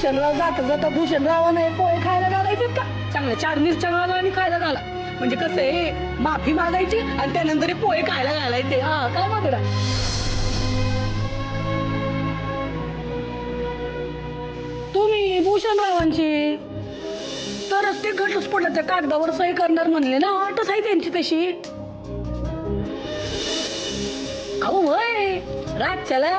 भूषणराव जाता भूषणरावानं हे पोहे खायला घालायचे का? चांगल्या 4 मिरच्या घाला आणि खायला घाला. म्हणजे कसं आहे, माफी मागायची आणि त्यानंतर हे पोहे खायला घालायचे. हा काय मागडा? तुम्ही भूषणरावांची तरच ते घटस्फोटाच्या कागदावर सही करणार म्हणले ना. अटच आहे त्यांची तशी. अहो होय, रातच्याला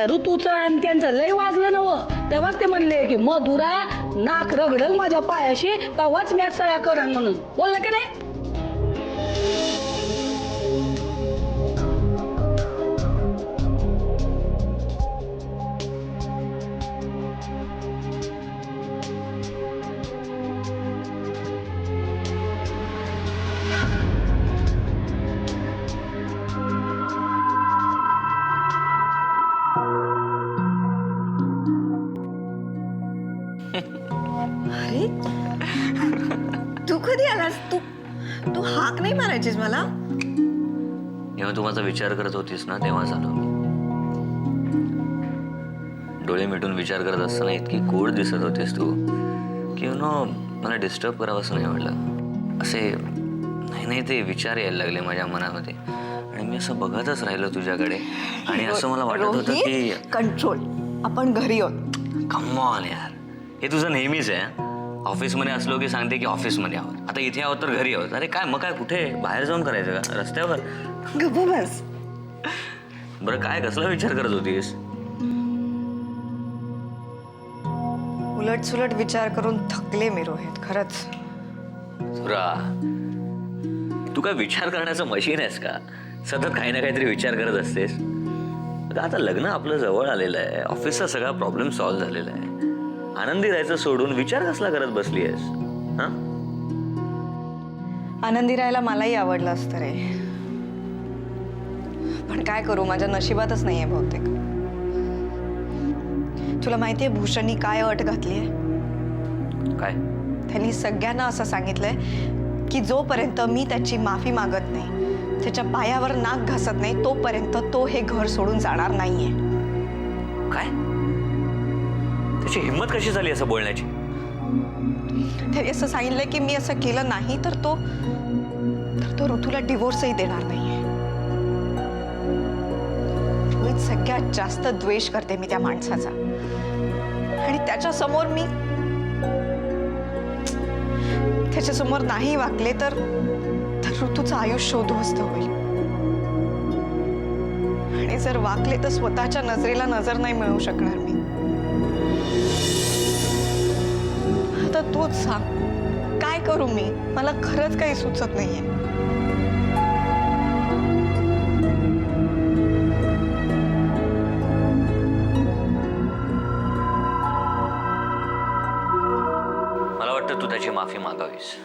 ऋतूचं आणि त्यांचं लय वाजलं नवं, तेव्हाच ते म्हणले की मधुरा नाक रगडल माझ्या पायाशी, तेव्हाच मी सया करण म्हणून बोलला की नाही. अरे तू कधी आलास? तू तू हाक नाही मारायचीस मला? जेव्हा तू माझा विचार करत होतीस ना तेव्हा झालो मी. डोळे मिटून विचार करत असताना इतकी गोड दिसत होतीस तू की मला डिस्टर्ब करावं असं नाही वाटलं. असे नाही ते विचार यायला लागले माझ्या मनामध्ये आणि मी असं बघतच राहिलो तुझ्याकडे आणि असं मला वाटत होतं की कंट्रोल, आपण घरी आहोत. कम ऑन यार, हे तुझं नेहमीच आहे. ऑफिसमध्ये असलो की सांगते की ऑफिसमध्ये आहोत, आता इथे आहोत तर घरी आहोत. अरे काय मग काय, कुठे बाहेर जाऊन करायचं का, रस्त्यावर? गप्प बस. बरं काय कसला विचार करत होतीस? उलट सुलट विचार करून थकले मी रोहित, खरंच. सुरा, तू काय विचार करण्याचं मशीन आहेस का? सतत काही ना काहीतरी विचार करत असतेस. आता लग्न आपलं जवळ आलेलं आहे, ऑफिसचा सगळा प्रॉब्लेम सॉल्व्ह झालेला आहे. आनंदी राहायचं सोडून विचार कसला करत बसली आहेस? हा, आनंदी राहायला मलाही आवडलं असतं रे, पण काय करू, माझ्या नशिबातच नाहीये बहुतेक. तुला माहितीये भूषणनी काय अट घातलीये? काय? त्यांनी सगळ्यांना असं सांगितलंय की जोपर्यंत मी त्याची माफी मागत नाही, त्याच्या पायावर नाक घासत नाही, तोपर्यंत तो हे घर सोडून जाणार नाहीये. काय? त्याची हिंमत कशी झाली असं बोलण्याची? त्यांनी असं सांगितलंय की मी असं केलं नाही तर तो ऋतूला डिवोर्सही देणार नाहीये. रोहित, सगळ्यात जास्त द्वेष करते मी त्या माणसाचा आणि त्याच्यासमोर नाही वागले तर ऋतूचं आयुष्य उद्ध्वस्त होईल आणि जर वागले तर स्वतःच्या नजरेला नजर नाही मिळवू शकणार मी. आता तूच सांग, काय करू मी? मला खरंच काही सुचत नाहीये. मला वाटतं तू त्याची माफी मागावीस.